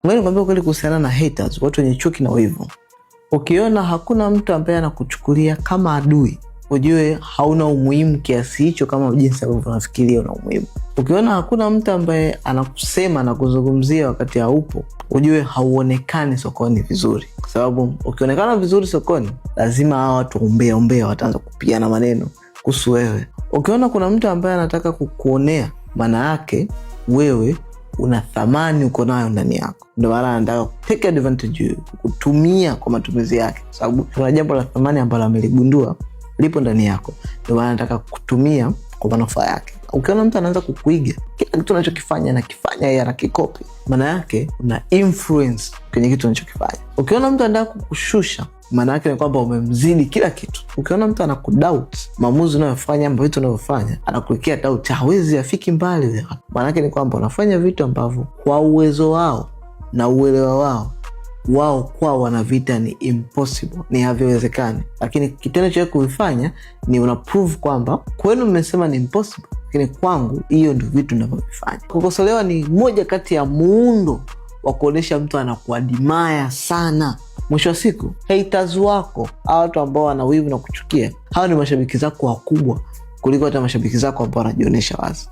Ngoja nikwambie kweli kuhusiana na haters, watu wenye chuki na wivu. Ukiona hakuna mtu ambaye anakuchukulia kama adui, ujue hauna umuhimu kiasi hicho kama jinsi ambavyo unafikiria una umuhimu. Ukiona hakuna mtu ambaye anakusema na kuzungumzia wakati haupo, ujue hauonekani sokoni vizuri. Kwa sababu ukionekana vizuri sokoni, lazima hao watu ombea wataanza kupiana maneno kuhusu wewe. Ukiona kuna mtu ambaye anataka kukuonea, maana yake wewe una thamani uko nayo ndani yako. Ndio maana anataka take advantage, kutumia kwa matumizi yake. Sababu kuna jambo la thamani ambalo ameligundua lipo ndani yako. Ndio maana anataka kutumia kwa manufaa yake. Ukiona mtu anaanza kukuiga kila kitu unachokifanya anakifanya yeye, anakikopi, maana yake una influence kwenye kitu unachokifanya. Ukiona mtu anataka kukushusha, maana yake ni kwamba umemzidi kila kitu. Ukiona mtu anakudoubt maamuzi unayofanya, mambo vitu unavyofanya, anakuwekea doubt, hawezi afiki mbali, maana yake ni kwamba unafanya vitu ambavyo kwa uwezo wao na uelewa wao kwao wanavita ni impossible, ni haviwezekani. Lakini kitendo cha kuvifanya ni una prove kwamba kwenu mmesema ni impossible, lakini kwangu hiyo ndio vitu ninavyofanya. Kukosolewa ni moja kati ya muundo wa kuonesha mtu anakuadimaya sana. Mwisho wa siku, haters wako, watu ambao wana wivu na kuchukia, hao ni mashabiki zako wakubwa kuliko hata mashabiki zako ambao wanajionyesha wazi.